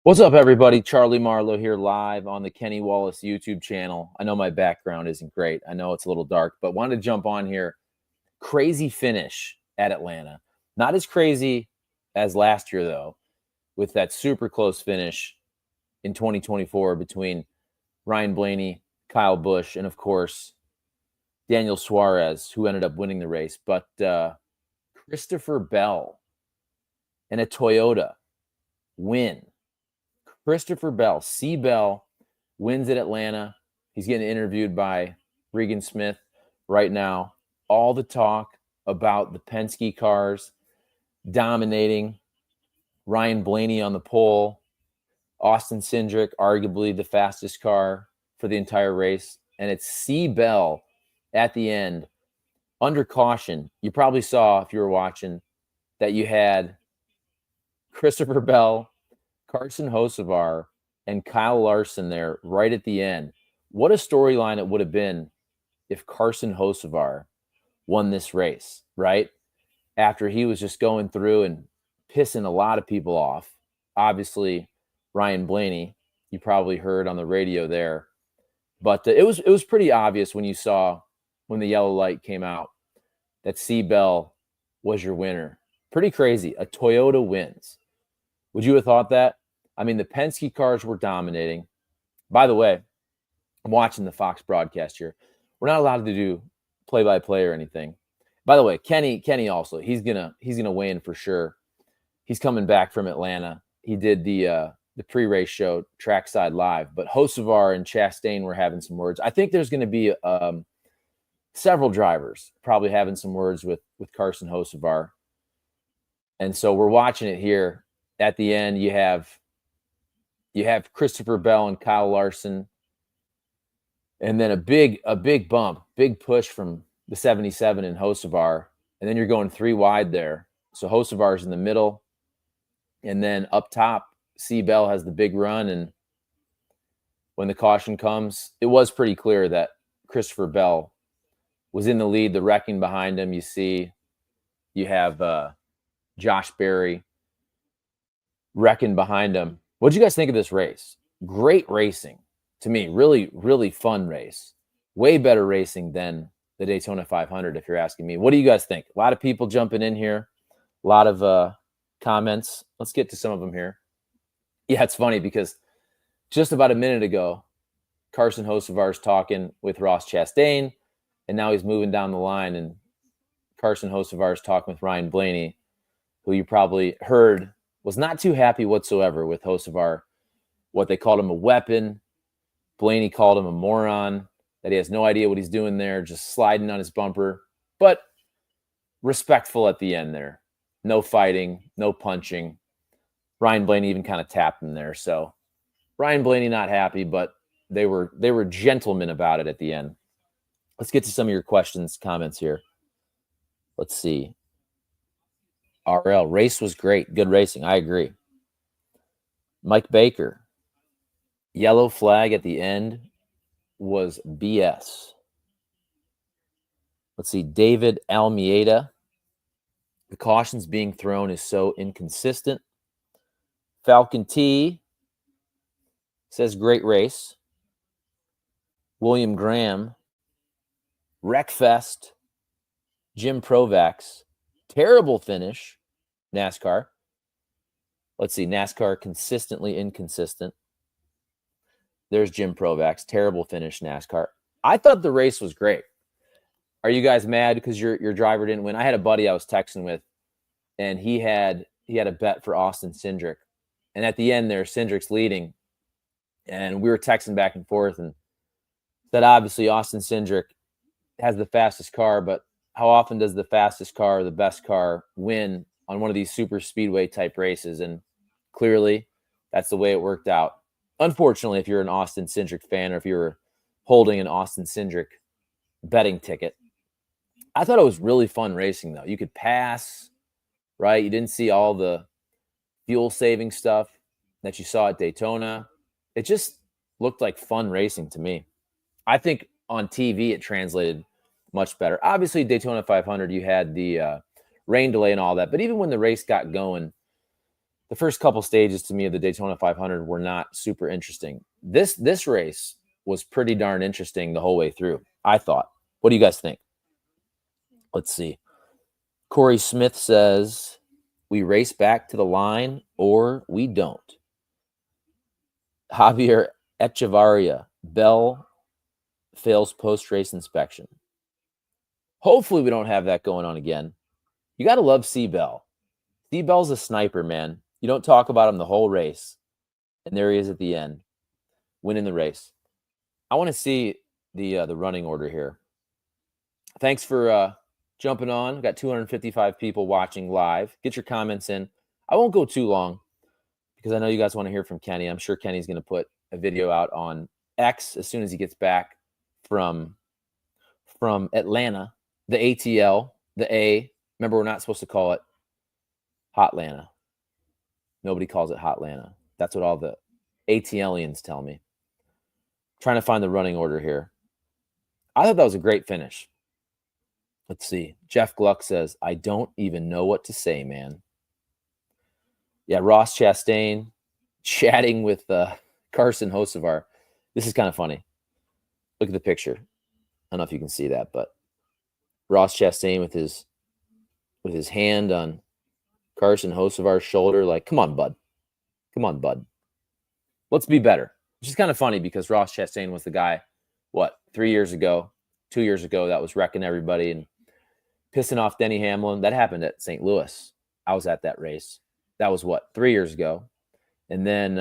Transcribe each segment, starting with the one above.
What's up, everybody? Charlie Marlow here live on the Kenny Wallace YouTube channel. I know my background isn't great. I know it's a little dark, but wanted to jump on here. Crazy finish at Atlanta. Not as crazy as last year, though, with that super close finish in 2024 between Ryan Blaney, Kyle Busch, and, of course, Daniel Suarez, who ended up winning the race. But Christopher Bell and a Toyota win. Christopher Bell, C. Bell, wins at Atlanta. He's getting interviewed by Regan Smith right now. All the talk about the Penske cars dominating. Ryan Blaney on the pole. Austin Cindric, arguably the fastest car for the entire race. And it's C. Bell at the end, under caution. You probably saw, if you were watching, that you had Christopher Bell, Carson Hocevar, and Kyle Larson there right at the end. What a storyline it would have been if Carson Hocevar won this race, right? After he was just going through and pissing a lot of people off. Obviously, Ryan Blaney, you probably heard on the radio there. But it was pretty obvious when you saw, when the yellow light came out, that C. Bell was your winner. Pretty crazy. A Toyota wins. Would you have thought that? I mean, the Penske cars were dominating. By the way, I'm watching the Fox broadcast here. We're not allowed to do play-by-play or anything. By the way, Kenny also, he's gonna weigh in for sure. He's coming back from Atlanta. He did the pre-race show, Trackside Live. But Hocevar and Chastain were having some words. I think there's going to be several drivers probably having some words with Carson Hocevar. And so we're watching it here. At the end, you have Christopher Bell and Kyle Larson, and then a big bump, big push from the 77 in Hocevar, and then you're going three wide there. So Hocevar's in the middle, and then up top, C. Bell has the big run, and when the caution comes, it was pretty clear that Christopher Bell was in the lead. The wrecking behind him, you have Josh Berry wrecking behind him. What did you guys think of this race? Great racing to me. Really, really fun race. Way better racing than the Daytona 500, if you're asking me. What do you guys think? A lot of people jumping in here. A lot of comments. Let's get to some of them here. Yeah, it's funny because just about a minute ago, Carson Hocevar's talking with Ross Chastain, and now he's moving down the line, and Carson Hocevar's talking with Ryan Blaney, who you probably heard was not too happy whatsoever with Hocevar. What they called him a weapon. Blaney called him a moron, that he has no idea what he's doing there, just sliding on his bumper. But respectful at the end there. No fighting, no punching. Ryan Blaney even kind of tapped him there. So Ryan Blaney not happy, but they were gentlemen about it at the end. Let's get to some of your questions, comments here. Let's see. RL, race was great. Good racing. I agree. Mike Baker, yellow flag at the end was BS. Let's see. David Almeida, the cautions being thrown is so inconsistent. Falcon T says great race. William Graham, Wreckfest. Jim Provax, terrible finish. NASCAR. Let's see. NASCAR consistently inconsistent. There's Jim Provax. Terrible finish, NASCAR. I thought the race was great. Are you guys mad because your driver didn't win? I had a buddy I was texting with, and he had a bet for Austin Cindric. And at the end there, Cindric's leading. And we were texting back and forth, and said obviously Austin Cindric has the fastest car, but how often does the fastest car or the best car win on one of these super speedway type races? And clearly that's the way it worked out. Unfortunately, if you're an Austin Cindric fan, or if you were holding an Austin Cindric betting ticket, I thought it was really fun racing though. You could pass, right? You didn't see all the fuel saving stuff that you saw at Daytona. It just looked like fun racing to me. I think on TV it translated much better. Obviously, Daytona 500, you had the rain delay and all that. But even when the race got going, the first couple stages to me of the Daytona 500 were not super interesting. This race was pretty darn interesting the whole way through, I thought. What do you guys think? Let's see. Corey Smith says, we race back to the line or we don't. Javier Echevarria, Bell fails post-race inspection. Hopefully we don't have that going on again. You got to love C-Bell. C-Bell's a sniper, man. You don't talk about him the whole race. And there he is at the end, winning the race. I want to see the running order here. Thanks for jumping on. We've got 255 people watching live. Get your comments in. I won't go too long because I know you guys want to hear from Kenny. I'm sure Kenny's going to put a video out on X as soon as he gets back from Atlanta, the ATL, the A. Remember, we're not supposed to call it Hotlanta. Nobody calls it Hotlanta. That's what all the ATLians tell me. Trying to find the running order here. I thought that was a great finish. Let's see. Jeff Gluck says, I don't even know what to say, man. Yeah, Ross Chastain chatting with Carson Hocevar. This is kind of funny. Look at the picture. I don't know if you can see that, but Ross Chastain with his hand on Carson Hocevar's shoulder, like, come on, bud. Come on, bud. Let's be better. Which is kind of funny because Ross Chastain was the guy, 2 years ago, that was wrecking everybody and pissing off Denny Hamlin. That happened at St. Louis. I was at that race. That was 3 years ago. And then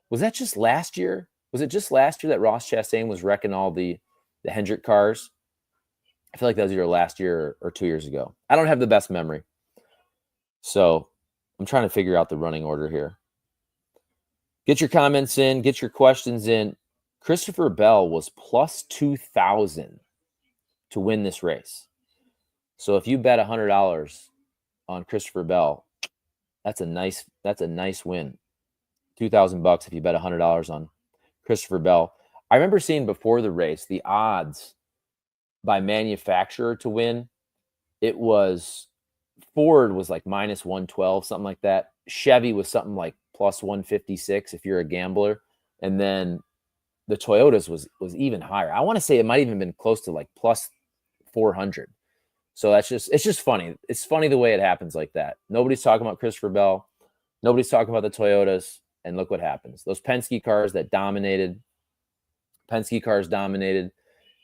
was that just last year? Was it just last year that Ross Chastain was wrecking all the Hendrick cars? I feel like that was either last year or 2 years ago. I don't have the best memory. So I'm trying to figure out the running order here. Get your comments in. Get your questions in. Christopher Bell was plus 2,000 to win this race. So if you bet $100 on Christopher Bell, that's a nice win. $2,000 if you bet $100 on Christopher Bell. I remember seeing before the race the odds by manufacturer to win. It was Ford was like minus 112, something like that. Chevy was something like plus 156 if you're a gambler, and then the Toyotas was even higher. I want to say it might even have been close to like plus 400. So it's just funny. It's funny the way it happens like that. Nobody's talking about Christopher Bell. Nobody's talking about the Toyotas. And look what happens. Those Penske cars dominated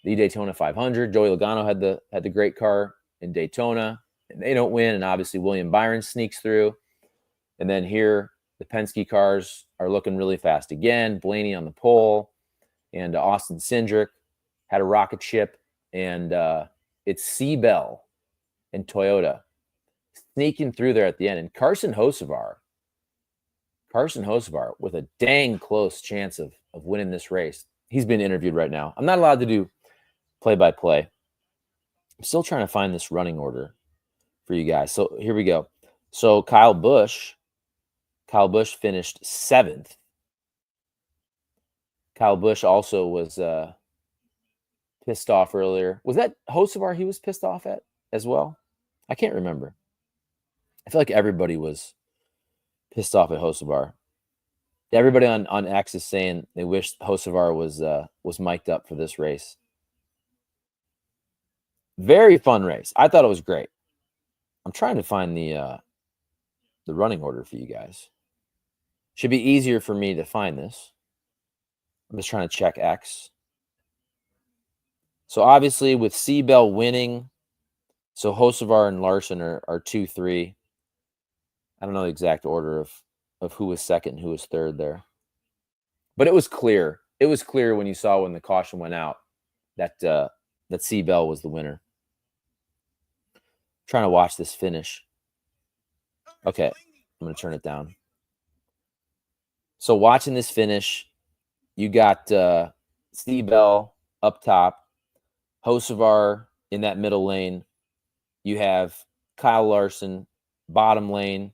the Daytona 500. Joey Logano had the great car in Daytona, and they don't win. And obviously William Byron sneaks through. And then here, the Penske cars are looking really fast again. Blaney on the pole, and Austin Cindric had a rocket ship, and it's C-Bell and Toyota sneaking through there at the end. And Carson Hocevar with a dang close chance of winning this race. He's being interviewed right now. I'm not allowed to do play-by-play. I'm still trying to find this running order for you guys. So here we go. So Kyle Busch finished 7th. Kyle Busch also was pissed off earlier. Was that Hocevar he was pissed off at as well? I can't remember. I feel like everybody was pissed off at Hocevar. Everybody on X is saying they wish Hocevar was mic'd up for this race. Very fun race. I thought it was great. I'm trying to find the running order for you guys. Should be easier for me to find this. I'm just trying to check X. So obviously with C-Bell winning, so Hocevar and Larson are 2-3. I don't know the exact order of who was second and who was third there. But it was clear. It was clear when you saw when the caution went out that C-Bell was the winner. Trying to watch this finish. Okay, I'm going to turn it down. So watching this finish, you got C-Bell up top, Hocevar in that middle lane. You have Kyle Larson, bottom lane.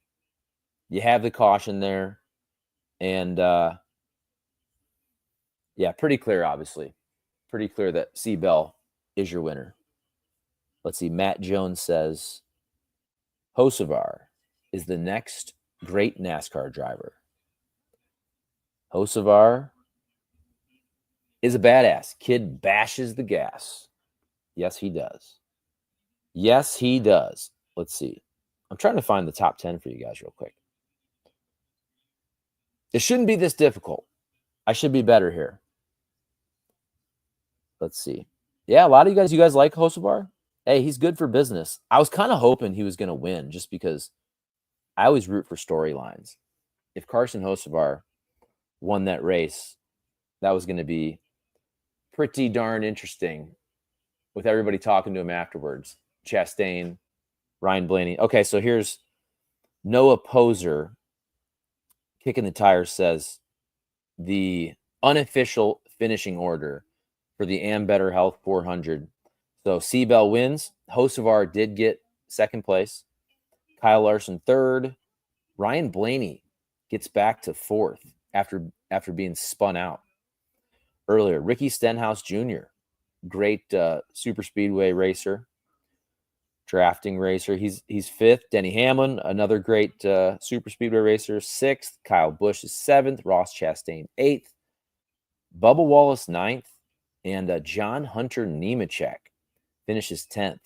You have the caution there. And, yeah, pretty clear, obviously. Pretty clear that C-Bell is your winner. Let's see. Matt Jones says, Hocevar is the next Great NASCAR driver. Hocevar is a badass. Kid bashes the gas. Yes, he does. Yes, he does. Let's see. I'm trying to find the top 10 for you guys real quick. It shouldn't be this difficult. I should be better here. Let's see. Yeah, a lot of you guys like Hocevar? Hey, he's good for business. I was kind of hoping he was going to win just because I always root for storylines. If Carson Hocevar won that race, that was going to be pretty darn interesting with everybody talking to him afterwards. Chastain, Ryan Blaney. Okay, so here's Noah Poser. Kicking the Tires says the unofficial finishing order for the Am Better Health 400. So Seabell wins. Hocevar did get second place. Kyle Larson third. Ryan Blaney gets back to fourth after being spun out earlier. Ricky Stenhouse Jr., great super speedway racer, drafting racer. He's fifth. Denny Hamlin, another great super speedway racer, sixth. Kyle Busch is seventh. Ross Chastain eighth. Bubba Wallace ninth, and John Hunter Nemechek finishes 10th.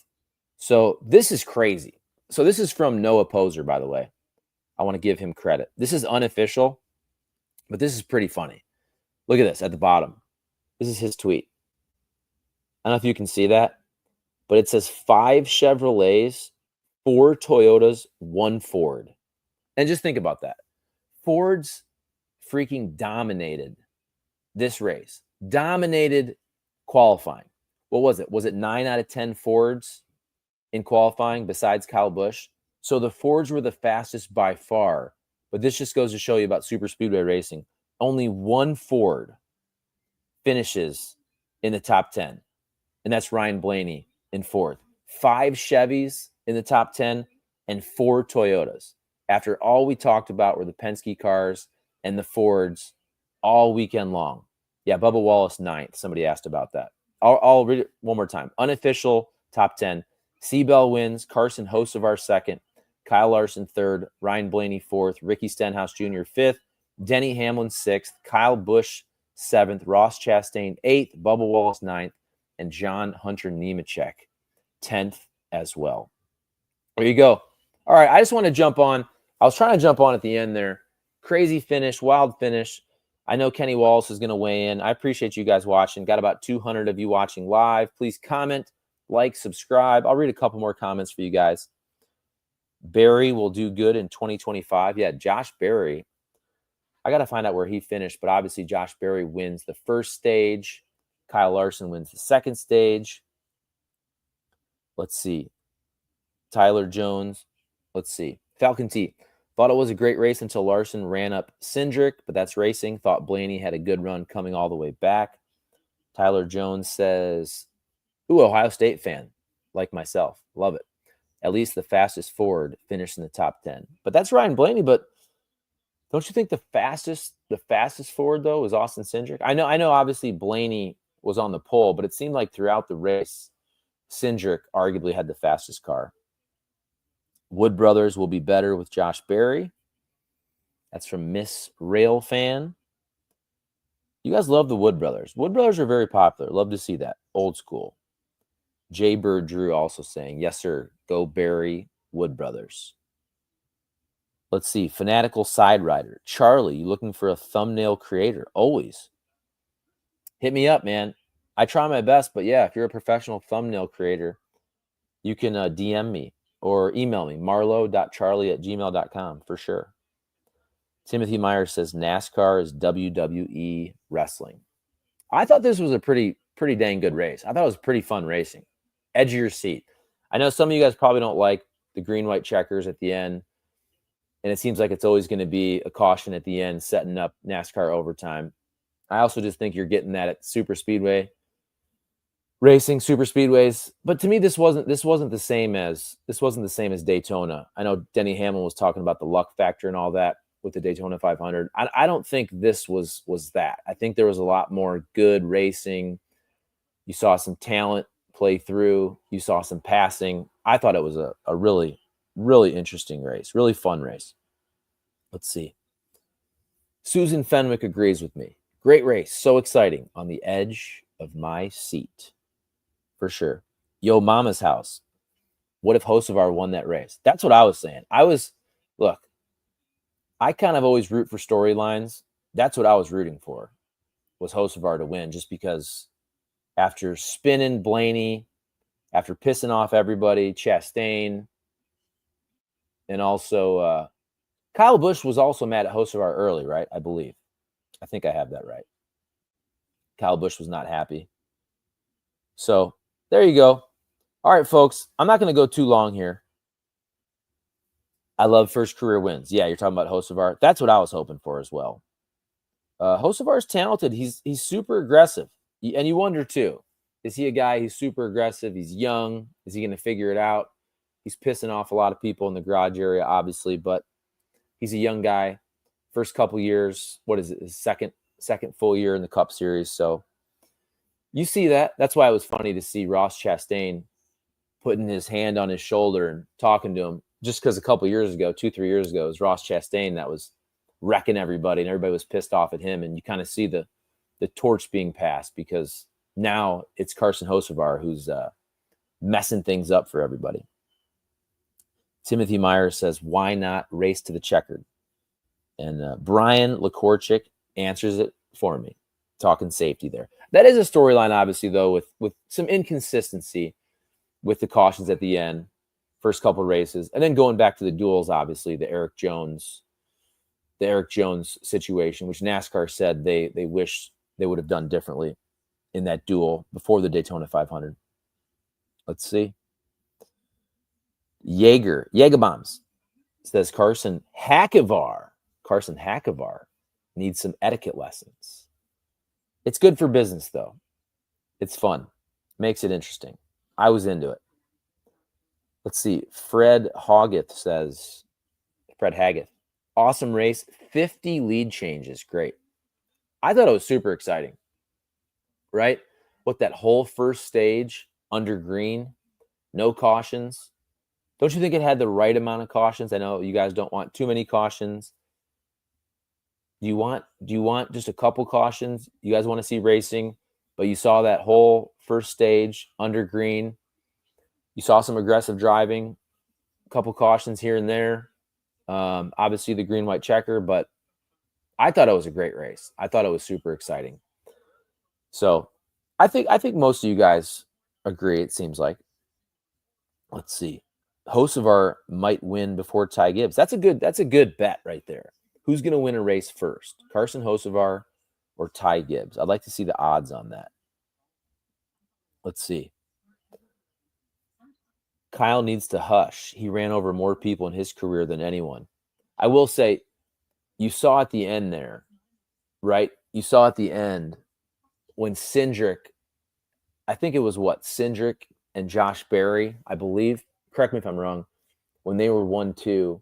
So this is crazy. So this is from Noah Poser, by the way. I want to give him credit. This is unofficial, but this is pretty funny. Look at this at the bottom. This is his tweet. I don't know if you can see that, but it says 5 Chevrolets, 4 Toyotas, 1 Ford. And just think about that. Ford's freaking dominated this race. Dominated qualifying. What was it? Was it 9 out of 10 Fords in qualifying besides Kyle Busch? So the Fords were the fastest by far. But this just goes to show you about super speedway racing. Only 1 Ford finishes in the top 10. And that's Ryan Blaney in fourth. 5 Chevys in the top 10 and 4 Toyotas. After all we talked about were the Penske cars and the Fords all weekend long. Yeah, Bubba Wallace 9th. Somebody asked about that. I'll read it one more time. Unofficial top 10. Seabell wins. Carson Hocevar second. Kyle Larson third. Ryan Blaney fourth. Ricky Stenhouse Jr. fifth. Denny Hamlin sixth. Kyle Busch seventh. Ross Chastain eighth. Bubba Wallace ninth. And John Hunter Nemechek 10th as well. There you go. All right, I just want to jump on. I was trying to jump on at the end there. Crazy finish, wild finish. I know Kenny Wallace is going to weigh in. I appreciate you guys watching. Got about 200 of you watching live. Please comment, like, subscribe. I'll read a couple more comments for you guys. Barry will do good in 2025. Yeah, Josh Berry. I got to find out where he finished, but obviously Josh Berry wins the first stage. Kyle Larson wins the second stage. Let's see. Tyler Jones. Let's see. Falcon T. Thought it was a great race until Larson ran up Cindric, but that's racing. Thought Blaney had a good run coming all the way back. Tyler Jones says, ooh, Ohio State fan, like myself. Love it. At least the fastest Ford finished in the top 10. But that's Ryan Blaney, but don't you think the fastest Ford, though, was Austin Cindric? I know obviously Blaney was on the pole, but it seemed like throughout the race, Cindric arguably had the fastest car. Wood Brothers will be better with Josh Berry. That's from Miss Rail Fan. You guys love the Wood Brothers. Wood Brothers are very popular. Love to see that. Old school. Jay Bird Drew also saying, yes, sir. Go Berry, Wood Brothers. Let's see. Fanatical Side Rider. Charlie, you looking for a thumbnail creator? Always. Hit me up, man. I try my best, but yeah, if you're a professional thumbnail creator, you can DM me or email me, marlow.charlie@gmail.com for sure. Timothy Myers says NASCAR is WWE wrestling. I thought this was a pretty dang good race. I thought it was pretty fun racing. Edge of your seat. I know some of you guys probably don't like the green-white checkers at the end, and it seems like it's always going to be a caution at the end setting up NASCAR overtime. I also just think you're getting that at super speedway racing, super speedways. But to me, this wasn't the same as Daytona. I know Denny Hamlin was talking about the luck factor and all that with the Daytona 500. I don't think this was that. I think there was a lot more good racing. You saw some talent play through. You saw some passing. I thought it was a really, really interesting race, really fun race. Let's see. Susan Fenwick agrees with me. Great race. So exciting. On the edge of my seat. For sure. Yo, Mama's house. What if Hocevar won that race? That's what I was saying. Look, I kind of always root for storylines. That's what I was rooting for, was Hocevar to win, just because after spinning Blaney, after pissing off everybody, Chastain, and also Kyle Busch was also mad at Hocevar early, right? I believe. I think I have that right. Kyle Busch was not happy. So there you go. All right, folks. I'm not going to go too long here. I love first career wins. Yeah, you're talking about Hocevar. That's what I was hoping for as well. Hocevar's talented. He's super aggressive. And you wonder, too, is he a guy who's super aggressive? He's young. Is he going to figure it out? He's pissing off a lot of people in the garage area, obviously, but he's a young guy. First couple years, what is it, his second full year in the Cup Series. So you see that. That's why it was funny to see Ross Chastain putting his hand on his shoulder and talking to him, just because a couple years ago, 2-3 years ago, it was Ross Chastain that was wrecking everybody, and everybody was pissed off at him. And you kind of see the torch being passed, because now it's Carson Hocevar who's messing things up for everybody. Timothy Myers says, why not race to the checkered? And Brian Lakorchik answers it for me, talking safety there. That is a storyline, obviously, though, with some inconsistency with the cautions at the end, first couple races, and then going back to the duels, obviously, the Eric Jones situation, which NASCAR said they wish they would have done differently in that duel before the Daytona 500. Let's see. Jagerbombs says Carson Hocevar needs some etiquette lessons. It's good for business, though. It's fun. Makes it interesting. I was into it. Let's see. Fred Haggith says, awesome race. 50 lead changes. Great. I thought it was super exciting. Right? What, that whole first stage under green, no cautions. Don't you think it had the right amount of cautions? I know you guys don't want too many cautions. Do you want just a couple cautions? You guys want to see racing, but you saw that whole first stage under green. You saw some aggressive driving, a couple cautions here and there. Obviously the green-white checker, but I thought it was a great race. I thought it was super exciting. So I think most of you guys agree, it seems like. Let's see. Hocevar might win before Ty Gibbs. That's a good bet right there. Who's going to win a race first? Carson Hocevar or Ty Gibbs? I'd like to see the odds on that. Let's see. Kyle needs to hush. He ran over more people in his career than anyone. I will say, you saw at the end there, right? You saw at the end when Cindric, I think it was Cindric and Josh Berry, I believe, correct me if I'm wrong, when they were 1-2,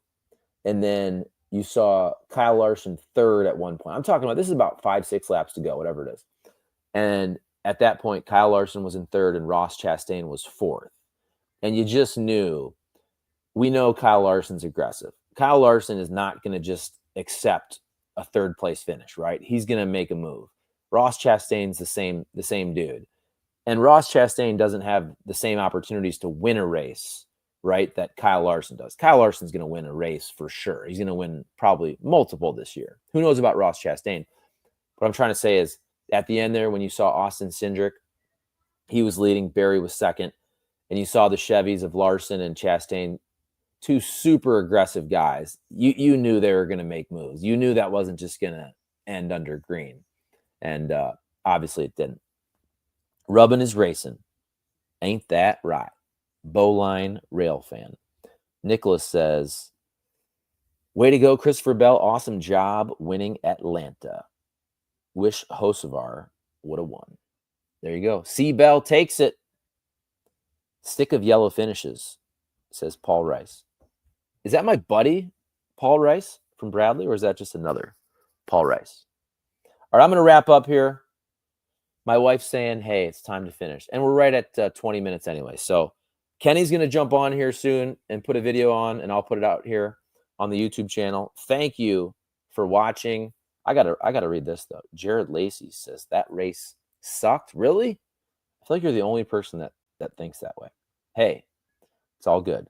and then you saw Kyle Larson third at one point. I'm talking about, this is about 5-6 laps to go, whatever it is. And at that point, Kyle Larson was in third and Ross Chastain was fourth. And you just knew, we know Kyle Larson's aggressive. Kyle Larson is not going to just accept a third place finish, right? He's going to make a move. Ross Chastain's the same dude. And Ross Chastain doesn't have the same opportunities to win a race, right, that Kyle Larson does. Kyle Larson's going to win a race for sure. He's going to win probably multiple this year. Who knows about Ross Chastain? What I'm trying to say is, at the end there, when you saw Austin Cindric, he was leading, Berry was second, and you saw the Chevys of Larson and Chastain, two super aggressive guys. You knew they were going to make moves. You knew that wasn't just going to end under green. And obviously it didn't. Rubbin is racing. Ain't that right? Bowline rail fan. Nicholas says, way to go, Christopher Bell. Awesome job winning Atlanta. Wish Hocevar would have won. There you go. C. Bell takes it. Stick of yellow finishes, says Paul Rice. Is that my buddy, Paul Rice from Bradley, or is that just another Paul Rice? All right, I'm going to wrap up here. My wife's saying, hey, it's time to finish. And we're right at 20 minutes anyway. So Kenny's going to jump on here soon and put a video on, and I'll put it out here. on the YouTube channel. Thank you for watching. I gotta read this though. Jared Lacey says that race sucked. Really? I feel like you're the only person that thinks that way. Hey, it's all good.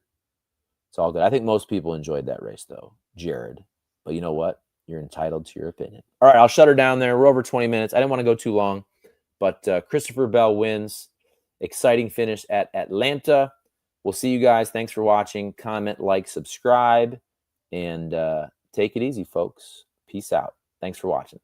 It's all good. I think most people enjoyed that race though, Jared. But you know what? You're entitled to your opinion. All right, I'll shut her down there. We're over 20 minutes. I didn't want to go too long, but Christopher Bell wins. Exciting finish at Atlanta. We'll see you guys. Thanks for watching. Comment, like, subscribe, and take it easy, folks. Peace out. Thanks for watching.